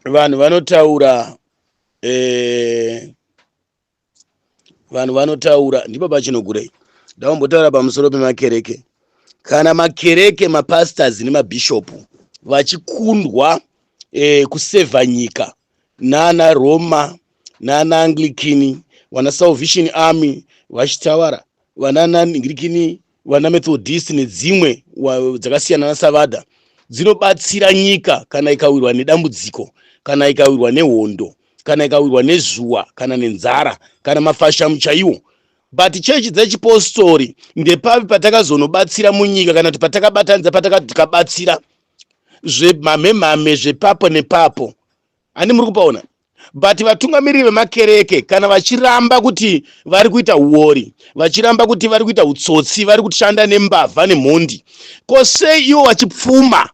vanhu vanotaura ndipo pachinogurei ndavambotaura pamusoro pemakereke. Kana makereke, mapastors nemabhishopu vachikundwa kusevha nyika nana Roma nana Anglikini, wana Salvation Army vachitaura, wana Anglikini, wana Methodist nedzimwe dzakasiyana naSavada, dzinobatsira nyika kana ikawirwa nedambudziko, kana ikawirwa nehondo, kana ikawirwa nezuwa, kana nenzara, kana mafashamu chaiwo. But chechi dzechipostori ndepapi patakazonobatsira munyika, kana kuti patakabatanidza tikabatsira zvemhamemhame zvepapo nepapo. Ani muri kupaona? But vatungamiriri vemakereke kana vachiramba kuti vari kuita uori, vachiramba kuti vari kuita utsotsi, vari kushanda nembavha nemhondi, ko sei ivo vachipfuma?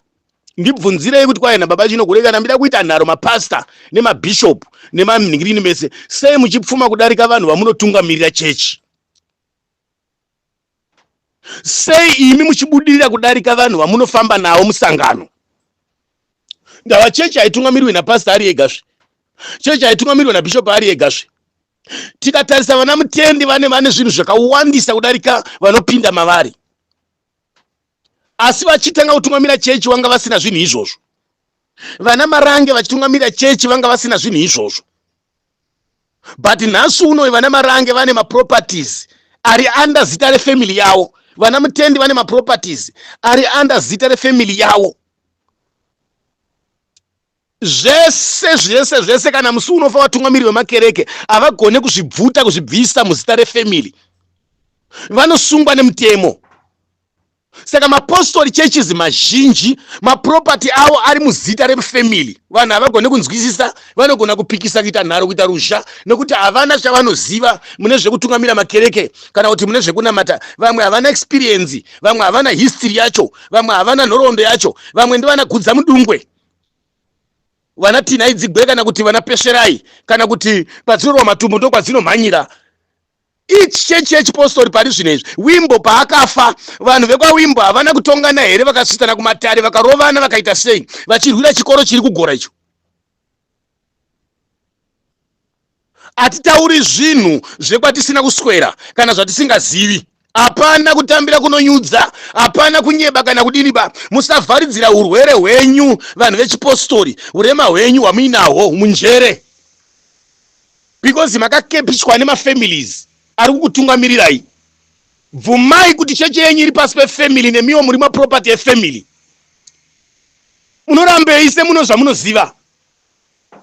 Ndibvunzirei kuti kwaina baba chinogure, kana ndida kuita nharo mapasta nemabhishopu nemanhingirini mese, sei muchipfuma kudarika vanhu vamunotungamirira chechi? Sei imi muchibudirira kudarika vanhu vamunofamba navo musangano? Ndava chechi haitungamirwi napasta ari egazve, chechi haitungamirwa nabhishopu ari egazve. Tikatarisa vana mutendi vane zvinhu zvakawandisa kudarika vanopinda mavari, asi vachitanga kutungamira chechi vanga vasina zvinhu izvozvo. Vana marange vachitungamira chechi vanga vasina zvinhu izvozvo. But nhasi uno vana marange vane maproperties ari under zita refamily yavo, vana mutendi vane maproperties ari under zita refamily yavo. Zvese kana musi unofa vatungamiri vemakereke havagone kuzvibvuta, kuzvibvisa muzita refamily, vanosungwa nemutemo. Saka mapostori churches mazhinji maproperty avo ari muzita refamily. Vanhu havagone kunzwisisa, vanogona kupikisa kuita nharo, kuita ruzha, nekuti havana chavanoziva mune zvekutungamira makereke kana kuti mune zvekunamata. Vamwe havana experience, vamwe havana history yacho, vamwe havana nhoroondo yacho, vamwe ndivana gudza mudungwe, vana tinaidzigwe kana kuti vana pesherai, kana kuti padzinorwa matumbu ndo kwadzinomhanyira. Chechi yechipostori pari zvino izvi, Wimbo paakafa, vanhu vekwaWimbo havana kutongana here vakasvitana kumatare vakarovana vakaita sei, vachirwira chikoro chiri kugora icho? Hatitauri zvinhu zvekwatisina kuswera kana zvatisingazivi. Hapana kutambira kunonyudza, hapana kunyeba kana kudiniba. Musavharidzira urwere hwenyu vanhu vechipostori, urema hwenyu hwamuinahwo munjere, because makakepishwa nemafamilies ari kukutungamirai. Bvumai kuti chechi yenyu iri pasi pefamily nemiwo muri maproperty efamily. Munorambei semuno zvamunoziva?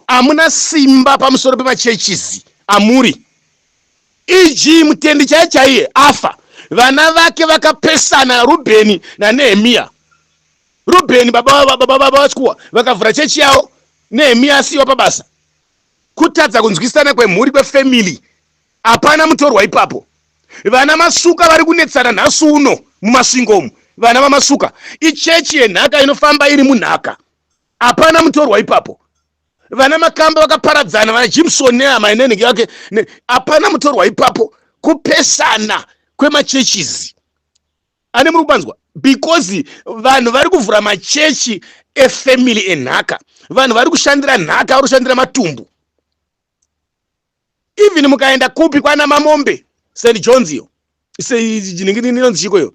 Hamuna simba pamusoro pemachurches amuri. E.g. mutendi chaiye afa, vana vake vakapesana, Rubheni naNehemia. Rubheni baba vachikuwa vakavhura chechi yavo, Nehemia asiwa pabasa. Kutadza kunzwisana kwemhuri, kwefamily. Hapana mutorwa ipapo. Vana masuka vari kunetsana nhasi uno mumasvingomo, vana vamasuka. Ichechi yenhaka inofamba iri munhaka, hapana mutorwa ipapo. Vana makamba vakaparadzana, vana Jimson nehama inenenge yake, hapana mutorwa ipapo. Kupesana kwemachurches. Ane muri kubanzwa? Because vanhu vari kuvhura machechi efamily enhaka, vanhu vari kushandira nhaka, vari kushandira matumbu. Even mukaenda kupi kwana Mamombe, St. John's yo, inonzi chiko yo,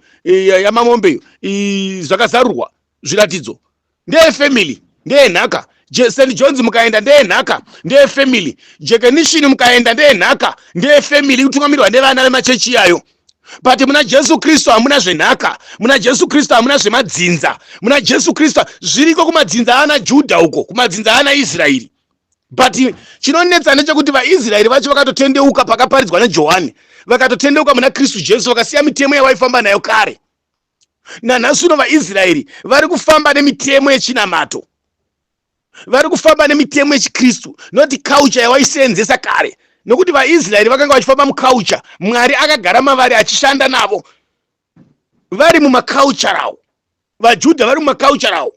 yaMamombe yo, zvakazarurwa zviratidzo, ndeye family, ndeye nhaka. St. John's mukaenda ndeye nhaka, ndeye family. Jekenishini mukaenda ndeye nhaka, ndeye family, kutungamirwa nevana vemachechi yayo. But muna Jesu Kristu hamuna zvenhaka, muna Jesu Kristu hamuna zvemadzinza, muna Jesu Kristu zviriko kumadzinza ana Judha uko, kumadzinza ana Israeri. But chinonetsa ndechekuti vaIsraeri vacho vakatotendeuka pakaparidzwa naJohani, vakatotendeuka muna Kristu Jesu, vakasiya mitemo yavaifamba nayo kare. Nanhasi uno vaIsraeri vari kufamba nemitemo yechinamato, vari kufamba nemitemo yechikristu, noti culture yavaisenzesa kare. Nokuti vaIsraeri vakanga vachifamba muculture, Mwari akagara mavari achishanda navo, vari mumaculture avo. VaJudha vari mumaculture avo.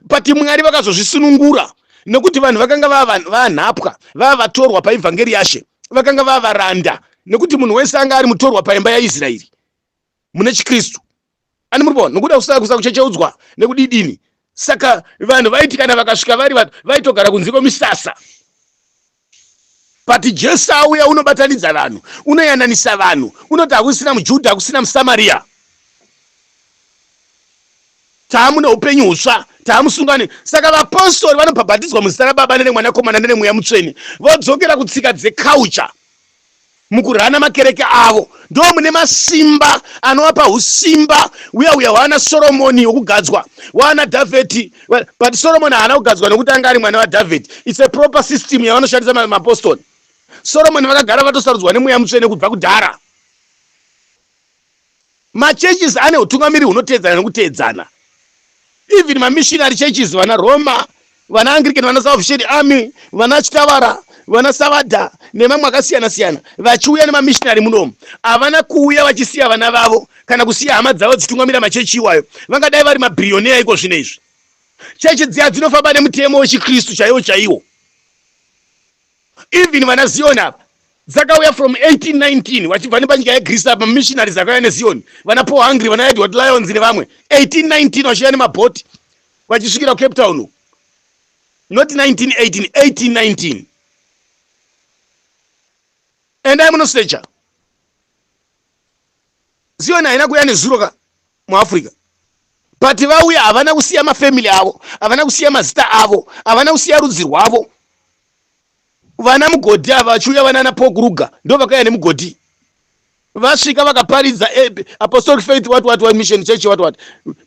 But Mwari vakazozvisunungura, nokuti vanhu vakanga vanhapwa, vatorwa paivhangeri yaShe, vakanga varanda, nokuti munhu wese anga ari mutorwa paimba yaIsraeri mune chikristu. Ani muri kuona? Nokuda kusaka kuchecheudzwa nekudidini, Saka vanhu vaiti kana vakasvika vari vaitogara kunze kwemisasa. But Jesu auya unobatanidza vanhu, unoyananisa vanhu, unoti hakusina muJudha, hakusina muSamaria. Taamune upenyu husva, taamusungane. Saka vapostori vanobhabhatidzwa muzita raBaba nereMwanakomana nereMweya Mutsvene, vodzokera kutsika dzeculture mukurana makereke avo. Ndo mune masimba anovapa usimba uya hwaana Soromoni wokugadzwa, hwaana Dhavhidhi. But Solomoni haana kugadzwa nokuti anga ari mwana waDhavhidhi. It's a proper system yavanoshandisa mapostori. Solomoni vakagara vatosarudzwa neMweya Mutsvene kubva kudhara. Machurches ane utungamiri hunotedzana nokutedzana. Even missionary churches, vana Roma, vana Anglican, vana Salvation Army, vana Chitavara, vana Savada, nemamwe akasiyana-siyana, vachiuya nemamissionary munomu, havana kuuya vachisiya vana vavo kana kusiya hama dzavo dzitungamira machechi iwayo. Vangadai vari mabillionaire iko zvino izvi. Chechi dziya dzinofamba nemutemo wechiKristu chaiwo. Even vana Zion apa dzakauya from 1819 vachibva nepanyika yeGreece apa, missionaries akauya neZion, vana Paul Hungry, vana Edward Lyons nevamwe. 1819 vachiuya nemabhoti vachisvikira kuCape Town, not 1918, 1819. Endai munosecha. Zion haina kuuya nezuro muAfrica. But vauya havana kusiya mafamily avo, havana kusiya mazita avo, havana kusiya rudzi rwavo. Vana mugodhi ava vachiuya vana naPaul Kruger ndo vakauya nemugodhi. Vasvika vakaparidza apostolic faith what mission church what.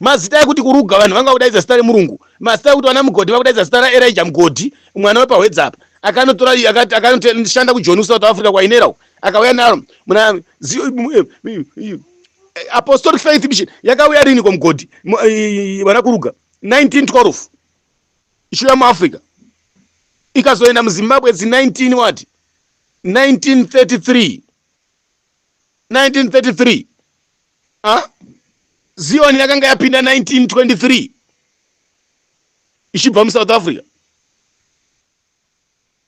Mazita ekuti Kruger vanhu vanga kudaidza zita remurungu. Mazita ekuti vana mugodhi vakudaidza zita raElijah mugodhi, mwana wepaWhatsApp. Akanotora akanoshanda kuJoni South Africa kwainera. Akauya naro muna apostolic faith mission yakauya rini komugodhi vana Kruger 1912 ichiuya muAfrica. Ikazoenda muZimbabwe 1933. Zion yakanga yapinda 1923 ichibva muSouth Africa.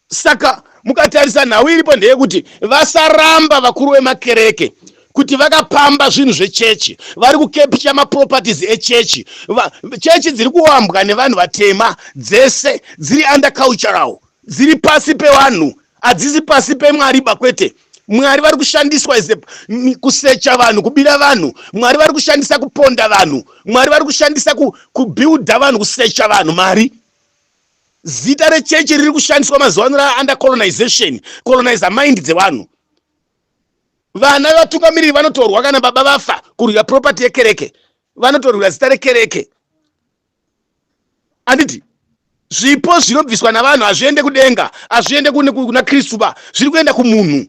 Saka mukatarisa nhau iripo ndeyekuti vasaramba vakuru vemakereke kuti vakapamba zvinhu zvechechi, vari kukepicha maproperties echechi. Chechi dziri kuwambwa nevanhu vatema dzese dziri undercultural, dziri pasi pevanhu, hadzisi pasi peMwari bakwete. Mwari vari kushandiswa kusecha vanhu, kubira vanhu. Mwari vari kushandisa kuponda vanhu. Mwari vari kushandisa kubuilda vanhu, kusecha vanhu. Mari zita rechechi riri kushandiswa mazuva ano under colonization, colonizer mind dzevanhu. Vana vatungamiriri vanotorwa kana baba vafa kurya property yekereke, vanotorwa zita rekereke. Anditi zvipo zvinobviswa navanhu hazviende kudenga, hazviende kuna Kristu ba, zviri kuenda kumunhu.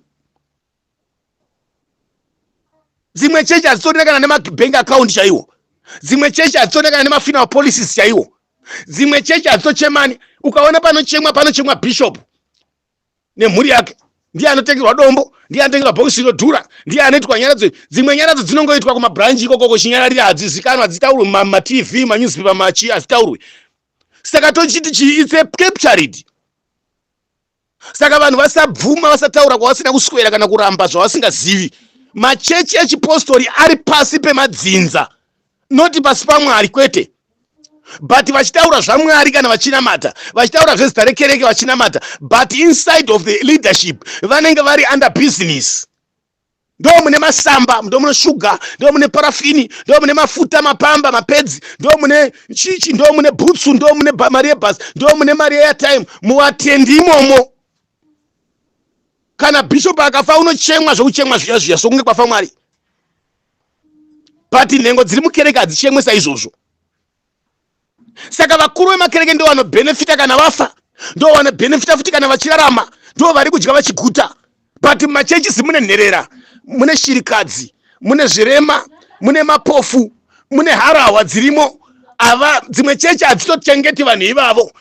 Dzimwe chechi hadzitoonekana nemabank account chaiwo, dzimwe chechi hadzitoonekana nemafuneral policies chaiwo, dzimwe chechi hadzitochemani. Ukaona panochemwa bishop nemhuri yake, ndiye anotengerwa dombo, ndiye anotengerwa bhokisi rinodhura, ndiye anoitwa nyaradzo. Dzimwe nyaradzo dzinongoitwa kumabranch ikoko chinyararira, hadzizikanwa, hadzitaurwe mumatv, manewspaper, machi hadzitaurwe. Saka tochiti it's captured. Saka vanhu vasabvuma, vasataura kwavasina kuswera kana kuramba zvavasingazivi. Machechi echipostori ari pasi pemadzinza, noti pasi paMwari kwete. But vachitaura zvaMwari kana vachinamata, vachitaura zvezita rekereke vachinamata, but inside of the leadership vanenge vari under business. Ndo mune masamba, ndo mune sugar, ndo mune parafini, ndo mune mafuta, mapamba, mapedzi, ndo mune chichi, ndo mune butsu, ndo mune mari yebhasi, ndo mune mari yeairtime. Muatendi imomo. Kana bishop akafa unochemwa zvokuchemwa zviya sokunge kwafa Mwari. But nhengo dziri mukereke hadzichemwe saizvozvo. Saka vakuru vemakereke ndo vanobenefita kana vafa, ndo vanobenefita futi kana vachirarama, ndo vari kudya vachiguta. But mumachechisi mune nherera, mune shirikadzi, mune zvirema, mune mapofu, mune harahwa dzirimo. Ava dzimwe chechi hadzitochengeti vanhu ivavo.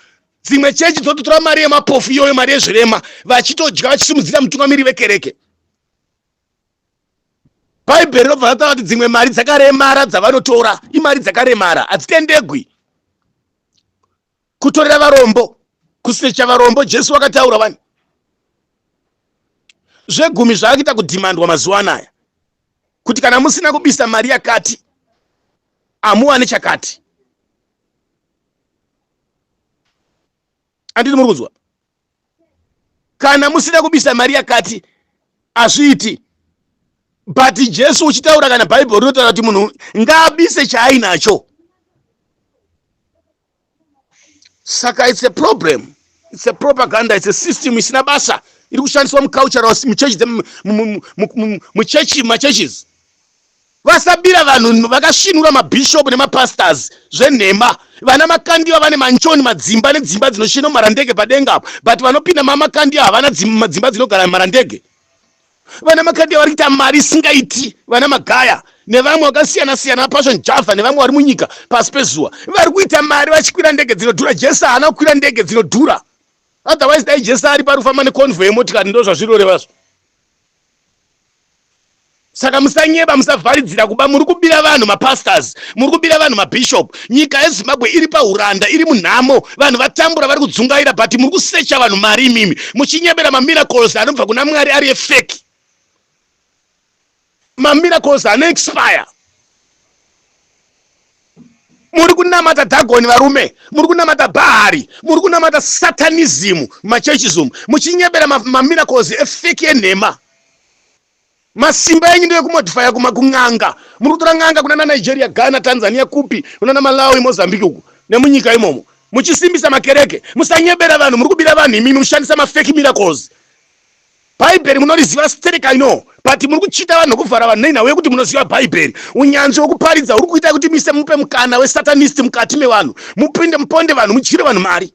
Dzimwe chechi dzototora mari yemapofu iyoyo, mari yezvirema, vachitodya vachisimudzira mutungamiri vekereke. Bhaibheri robva rataura kuti dzimwe mari dzakaremara dzavanotora, imari dzakaremara, hadzitendegwi. Kutorera varombo, kusecha varombo, Jesu wakataura vanhu. Zvegumi zvaakuita kudhimandwa mazuva anaya, kuti kana musina kubisa mari yakati, amuwane chakati. anditi muri kuzwa. Kana musina kubisa mari yakati azviiti, but Jesu uchitaura kana Bible rinotaura kuti munhu ngaabise chaainacho. Saka it's a problem, it's a propaganda, it's a system isina basa iri kushandiswa mucultural muchurches. Vasabira vanhu vakashinura mabishop nemapastors zvenhema, vana makandiwa vane manchoni madzimba nedzimba dzinoshina marandege padenga apo, but vanopinda makandiwa havana dzimba dzinogara marandege. Vana makandiwa vari kuita mari isingaiti, vana magaya nevamwe vakasiyana siyana, Passion Java nevamwe vari munyika pasi pezuva vari kuita mari vachikwira ndege dzinodhura. Jesu haana kukwira ndege dzinodhura, otherwise dai Jesu ari parufamba neconvoy yemotikari, ndo zvazvinorevazvo. Saka musanyeba, musavharidzira kuba, muri kubira vanhu mapastors, muri kubira vanhu mabishop. Nyika yeZimbabwe iri pauranda, iri munhamo, vanhu vatambura vari kudzungaira, but muri kusecha vanhu mari imimi, muchinyebera mamiracles anobva kuna Mwari ari efeki, mamiracles ano expire. Muri kunamata Dagon varume, muri kunamata Bahari, muri kunamata Satanism machurchism, muchinyebera mamiracles efeki enhema. Masimba yenyu ndio kumodify kumanganga. Muri kutora nganga kuna Nigeria, Ghana, Tanzania kupi, kuna Malawi, Mozambique uku nemunyika imomo. Muchisimbisa makereke, musanyebera vanhu, muri kubira vanhu imimi, mushandisa mafake miracles. Bible munoriziva stereka ino, but muri kuchita vanhu kuvhara vanhu neinawe kuti munoziva Bible. Unyanzvi wokuparidza uri kuita kuti mise mupe mukana wesatanist mukati mevanhu, mupinde muponde vanhu, muchire vanhu mari.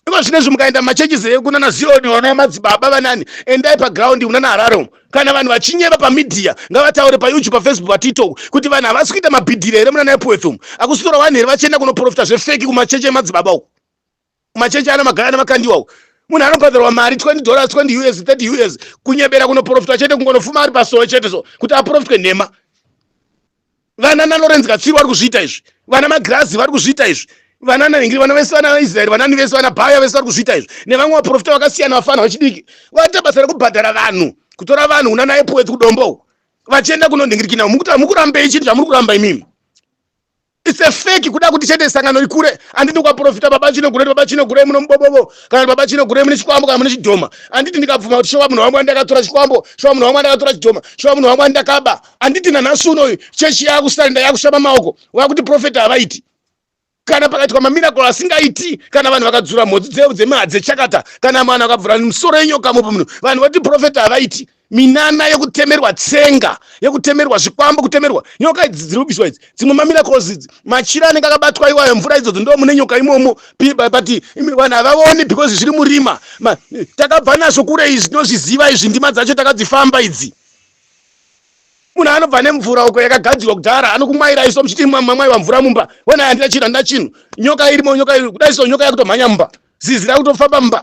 Iko zvinezvi mukaenda machurches ekunana Zion wana madzibaba vanani, endai paground unana Harare. Kana vanhu vachinyeba pamedia, ngavataure paYouTube, paFacebook, paTiktok kuti vanhu havasi kuita mabhidhira here munana ePoethum. Akusitora vanhu here vachienda kunoprofita zvefeki kumachechi emadzibaba uko. Machechi ana magaya nemakandiwa uko. Munhu anobhadharwa mari $20, $20, $30 kunyebera kunoprofita chete, kungonofuma ari pasowe chete so kuti aprofitwe nhema. Vana naLawrence Gatsiri vari kuzviita izvi, vana Magrazi vari kuzviita izvi, vana nahingiri, vana vese vana Israel, vana vese vana Bhaya vese vari kuzviita izvi, nevamwe vaprofita vakasiyana vafana vachidiki. Vaita basa rekubhadhara vanhu, kutora vanhu unana ePoeth kudombo vachienda kunonhingirikina. Mukurambei chinhu chamuri kuramba imimi. It's a fake kuda kuti chete sangano rikure. Anditi kwaprofita baba chino gure muno mubobobo, kana baba chino gure mune chikwambo kana mune chidhoma. Anditi ndikabvuma kuti showa munhu wamwe ndakatora chikwambo, showa munhu wamwe ndakatora chidhoma, showa munhu wamwe ndakaba. Anditi nanhasi uno chechi yakusarenda yakushama maoko wakuti profeta havaiti. Kana pakati kwamamiracle asingaiti, kana vanhu vakadzura mhodzi dzemahadzi chakata, kana vanhu vakabvura musoro yenyoka mupo muno, vanhu vati profeta havaiti. Minana yekutemerwa tsenga, yekutemerwa zvikwambo, kutemerwa nyoka idzi dziri kubiswa idzi, dzimwe mamiracles idzi, machira anenge akabatwa iwayo, mvura idzodzo ndo mune nyoka imomo, but vanhu havaoni because zviri murima. Takabva nazvo kure izvi, tinozviziva izvi, ndima dzacho takadzifamba idzi. Munhu anobva nemvura uko yakagadzirwa kudhara, anokumwaira iso muchiti mamwaiwa mvura mumba, wena handina chinhu, nyoka irimo, nyoka iri kudai so nyoka yakutomhanya mumba, zizi rakutofamba mumba.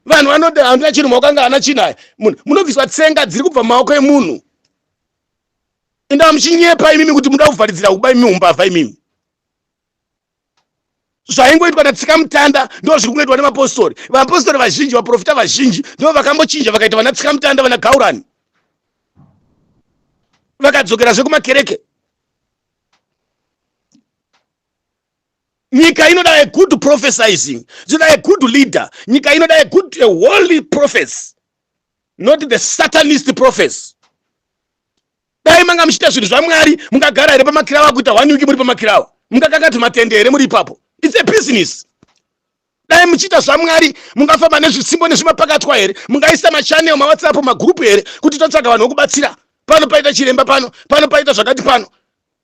Vanhu vanoda handina chinhu maokanga hana chinhu aya. Munobviswa tsenga dziri kubva maoko emunhu. Inda muchinyepa imimi kuti muda kuvharidzira kuba imimi umbavha imimi. Zvaingoitwa natsika mutanda ndo zviri kungoitwa nemapostori. Vapostori vazhinji, vaprofita vazhinji ndo vakambochinja vakaita vana tsika mutanda, vana Gaurani. Vakadzokera zvekumakereke. Nyika inoda a good prophesying, inoda a good leader. Nyika inoda a holy prophets, not the satanist prophets. Dai manga muchita zvinhu zvaMwari, mungagara here pamakirawa kuita one week muri pamakirawa, mungakakati matende here muri ipapo. It's a business. Dai muchita zvaMwari, mungafamba nezvisimbo nezvimapakatwa here, mungaisa machannel, maWhatsApp, magroup here kuti totsvaga vanhu vokubatsira. Pano paita chiremba pano paita zvakati pano.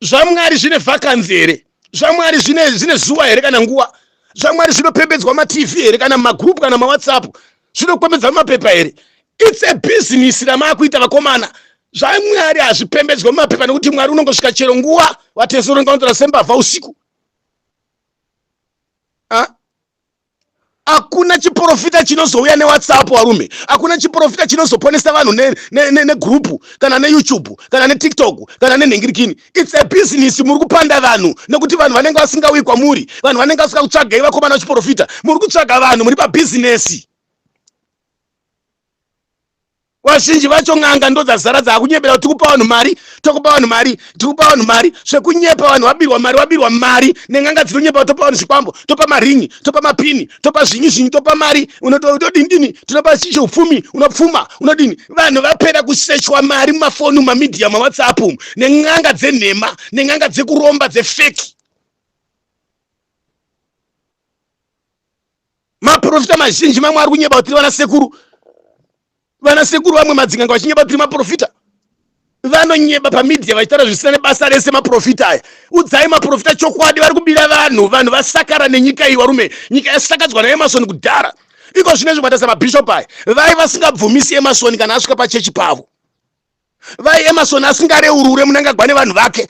ZvaMwari zvine vacancy here. ZvaMwari zvine zuwa here kana nguwa. ZvaMwari zvinopembedzwa maTV here kana magroup kana maWhatsApp. Zvinopembedzwa mapepa here. It's a business ramakuita vakomana. ZvaMwari hazvipembedzwa mapepa nekuti Mwari unongosvika chero nguwa watesoronga unotara sembavha usiku. Hakuna chiprofita chinozouya neWhatsApp warume. Hakuna chiprofita chinozoponesa vanhu negroup kana neYouTube kana neTikTok kana nenhingirikini. It's a business muri kupanda vanhu nekuti vanhu vanenge vasingauyi kwamuri. Vanhu vanenge vasika kutsvagai vakomana vachiprofita. Muri kutsvaga vanhu muri pabusiness. Vazhinji vacho ng'anga ndo dzazara dzakunyepera kuti tikupa vanhu mari, tokupa vanhu mari, tikupa vanhu mari. Zvekunyepa vanhu wabirwa mari neng'anga dzinonyepa topa vanhu zvikwambo, topa maringi, topa mapini, topa zvinyi, topa mari, unodini, tinopa chiupfumi, unopfuma, unodini. Vanhu vapera kusechwa mari mumafoni, mumamidhiya, maWhatsApp, neng'anga dzenhema, neng'anga dzekuromba dzefeki. Maprofita mazhinji mamwe ari kunyepa kuti vana sekuru vamwe madzinganga vachinyepa kuti maprofita. Vanonyeba pamidhiya vachitaura zvisina nebasa rese maprofita aya. Udzai maprofita chokwadi vari kubira vanhu vasakara nenyika iyi varume. Nyika yasakadzwa naEmerson kudhara. Iko zvinezvi matasa mabishop aya. Vai vasingabvumisi Emerson kana asvika pachechi pavo. Vai Emerson asingareurure munangagwa nevanhu vake.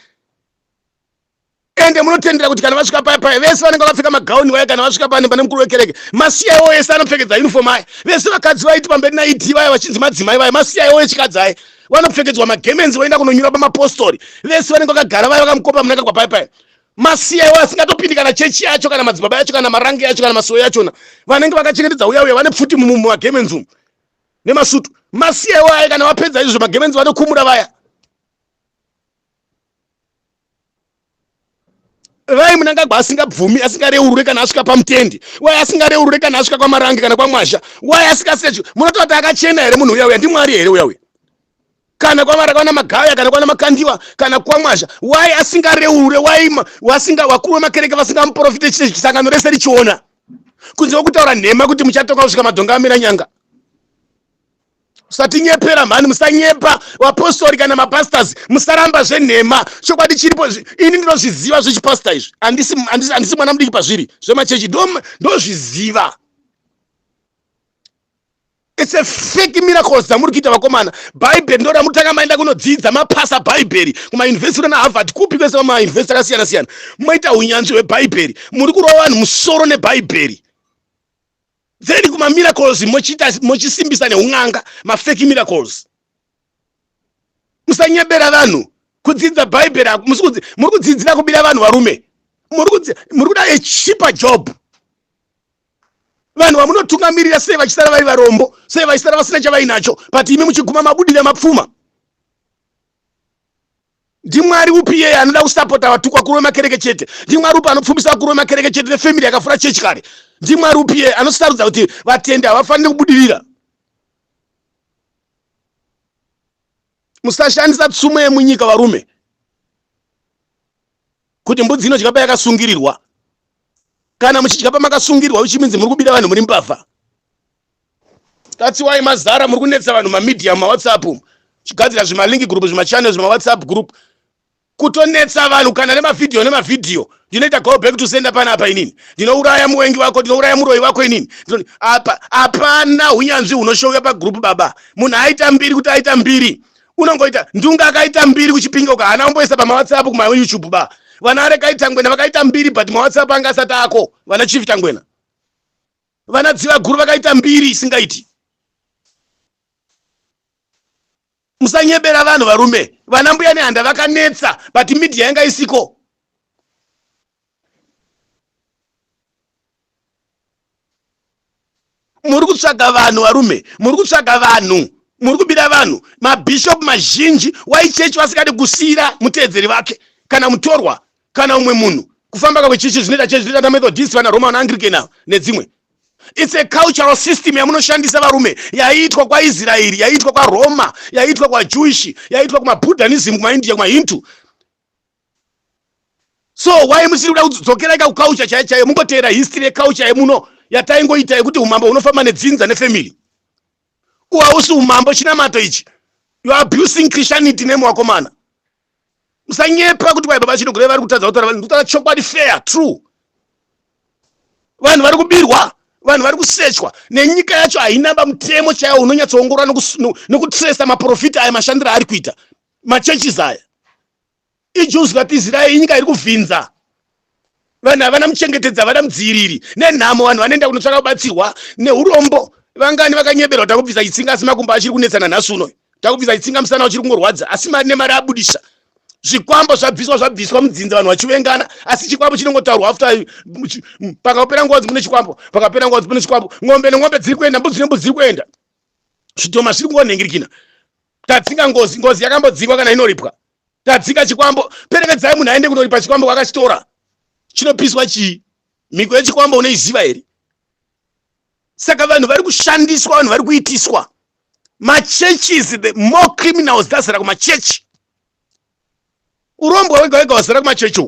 Ende munotendera kuti kana vasvika paya vese vanenge vakapfeka magauni vaya kana vasvika pane mukuru wekereke. MaCIO ese anopfekedza uniform aya. Vese vakadzi vaiti pamberi naiti vaya vachinzi madzimai vaya. MaCIO echikadzi aya vanopfekedzwa magemenzi voenda kunonyura pamapostori. Vese vanenge vakagara vaya vakamukopa munangagwa paya. MaCIO asingatopindi kana chechi yacho kana madzibaba yacho kana marangi yacho kana masoyo yachona. Vanenge vakachengetedza uya vane pfuti mumagemenzi umu nemasutu. MaCIO aya kana vapedza izvo magemenzi vanokumura vaya. Vai munangagwa asingabvumi asingareurure kana asvika pamutende. Wai asingareurure kana asvika kwamarangi kana kwamwazha. Wai asingasechi. Munototi kuti akachena here munhu uya ndimwari here uya. Kana kwamaraka magaya kana kwana makandiwa kana kwamwazha. Wai asingareurure wai wakuru wemakereke vasingamuprofite chisangano rese richiona. Kunze kwekutaura nhema kuti muchatoka kusvika madhonga amira nyanga. Musatinyepera mhani, musanyepa vapostori kana mapastors, musaramba zvenhema. Chokwadi chiripo ini ndinozviziva zvechipasta izvi. Handisi mwana mudiki pazviri zvemachechi ndozviziva. It's a fake miracles dzamuri kuita vakomana. Bhaibheri ndoda mutanga maenda kunodzidza mapasa bhaibheri kumauniversity naHarvard kupi kwese mauniversity akasiyana siyana. Moita unyanzvi hwebhaibheri. Muri kurova vanhu musoro nebhaibheri. Then kuma miracles mochisimbisa neung'anga, mafake miracles. Musanyebera vanhu kudzidza bhaibheri, muri kudzidzira kubira vanhu varume. Muri kuda a cheaper job. Vanhu vamunotungamirira sei vachisara vari varombo, sei vachisara vasina chavainacho, but imi muchiguma mabudira mapfuma. Ndimwari upi yeye anoda kusapota vatukwa kuri wemakereke chete? Ndimwari upi anopfumisa vakuru wemakereke chete nefamily yakafura chechi kare? Ndimwari upi yeye anosarudza kuti vatendi havafaniri kubudirira? Musashandisa tsumo yemunyika varume. Kuti mbudzi inodya payakasungirirwa. Kana muchidya pamakasungirirwa uchiminzi muri kubira vanhu muri mbavha. That's why mazara muri kunetsa vanhu mumamidhiya mumaWhatsApp. Chigadzira zvimalinki group zvimachannel zvimaWhatsApp group. Kutonetsa vanhu kana nemavidhiyo. Ndinoita go back to sender panapa inini. Ndinouraya muwengi wako, ndinouraya muroyi wako inini. Apana unyanzvi unoshoweka pagroup baba. Munhu aita mbiri kuti aita mbiri. Unongoita ndunga akaita mbiri kuchipinga ukahana umboisa pamaWhatsApp kuma YouTube ba. Vana arekaita ngwena vakaita mbiri but maWhatsApp anga asati ako. Vana chief tangwena. Vana dziva guru vakaita mbiri isingaiti. Musanyebera vanhu varume. Vana mbuya nehanda vakanetsa but media yanga isiko. Muri kutsvaga vanhu varume, muri kutsvaga vanhu, muri kubira vanhu. Mabishop mazhinji waichechi vasikadi kusira mutedzeri vake kana mutorwa kana umwe munhu kufamba kwechichi zvinoita chechi zvinoita na Methodist vana Roman Anglican nedzimwe. It's a cultural system yamunoshandisa varume yaitwa kwa Israeli, yaitwa kwa Roma, yaitwa kwa Jewish, yaitwa kwa Buddhism, kwa India, kwa Hindu. So why musiri kuda kudzokera ika culture chaiyo mungotera history ye culture yemuno yataingoita yekuti umambo unofamba nedzinza nefamily. Uausi umambo chinamato ichi. You are abusing Christianity name wakomana. Musanyepa kuti wai baba chinogore vari kutadza kuti vanhu ndotara chokwadi fair true. Vanhu vari kubirwa, vanhu vari kusechwa nenyika yacho haina mutemo chaiwo unonyatsoongorora nokutresa maprofita aya mashandiro ari kuita. Machurches aya. Ijews ngati Israeli inyika iri kuvhinza. Vanhu havana muchengetedza, havana mudziriri. Nenhamo vanhu vanoenda kunotsvaka kubatsirwa neurombo. Vangani vakanyeberwa takubvisa chitsinga asi makumbo achiri kunetsana nhasi uno. Takubvisa chitsinga musana uchiri kungorwadza asi mari nemari abudisa. Zvikwambo zvabviswa mudzinza vanhu vachivengana asi chikwambo chinongotaurwa after pakapera nguva dzimwe chikwambo, pakapera nguva dzimwe chikwambo, ng'ombe neng'ombe dziri kuenda, mbudzi nembudzi dziri kuenda. Zvitoma zviri kungoningirikina. Tadzinga ngozi yakambodzikwa kana inoripwa. Tadzinga chikwambo, perekedzai munhu aende kunoripa chikwambo wakachitora. Chinopiswa chii? Miko yechikwambo unoiziva here? Saka vanhu vari kushandiswa, vanhu vari kuitiswa. Churches, the more criminals dzazara kumachechi. Urombo wega wega wazara kumachechi.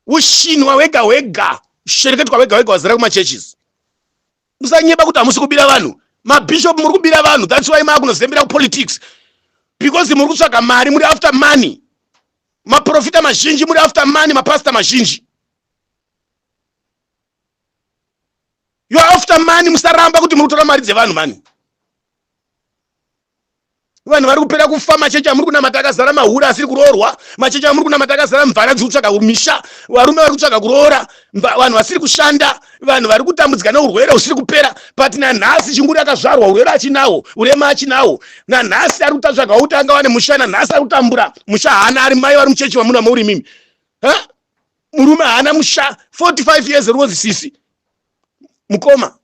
Ushinwa wega wega, ushereketwa wega wega wazara kumachurches. Musanyeba kuti hamusi kubira vanhu. Mabishop muri kubira vanhu. That's why makunozembera politics. Because muri kutsvaga mari, muri after money. Maprofita mazhinji muri after money, mapastor mazhinji. You are after money, musaramba kuti muri kutora mari dzevanhu mani. Vanhu vari kupera kufa, machechi amuri kunamata akazara mahura asiri kuroorwa, machechi amuri kunamata akazara mvara dziri kutsvaga misha, varume vari kutsvaga kuroora, vanhu vasiri kushanda, vanhu vari kutambudzika neurwere usiri kupera. But nanhasi chinguri akazvarwa urwere achinawo, urema achinawo. Nanhasi ari kutsvaga kuti angawane musha, nanhasi ari kutambura musha haana, ari mai vari muchechi vamuna muri mimi. Murume haana musha, 45 years rose sisi. Mukoma.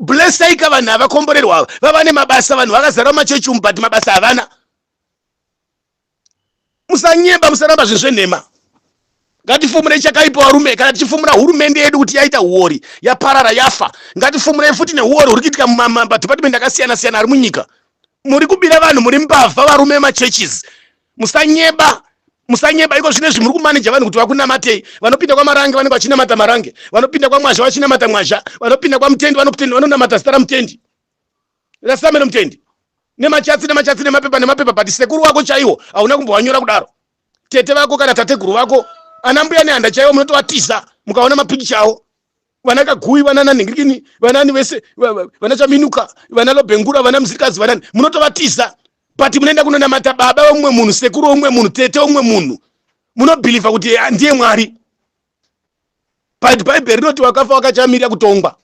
Blessaika vanhu havakomborerwa, vavane mabasa, vanhu vakazara machechi but mabasa havana. Musanyemba, musaramba zvinhu zvenhema. Ngatifumurei chakaipa varume, kana tichifumura hurumende yedu kuti yaita uori, yaparara, yafa. Ngatifumurei futi neuori huri kuitika mumadhipatimenti akasiyana siyana ari munyika. Muri kubira vanhu, muri mbavha varume machurches. Musanyeba. Musanyeba, iko zvine zvimuri kumaneja vanhu kuti vakunamatei. Vanopinda kwa marange vanenge vachinamata marange, vanopinda kwa mwazha vachinamata mwazha, vanopinda kwa mutendi vanonamata zita ramutendi. Rasameno mutendi. Nemachatsi nemapepa but sekuru wako chaiwo hauna kumbowanyora kudaro. Tete vako kana tateguru vako, anambuya nehanda chaiwo munotovatiza mukaona mapikicha awo. Vana Kagui, vana Naningirikini, vanani vese, vana Chaminuka, vana Lobengura, vana Mzikazi, vanani munotovatiza. But munoenda kunonamata baba omwe munhu, sekuru omwe munhu, tete omwe munhu. Munobhiliva kuti ndiye Mwari. But Bible rinoti wakafa wakachamirira kutongwa.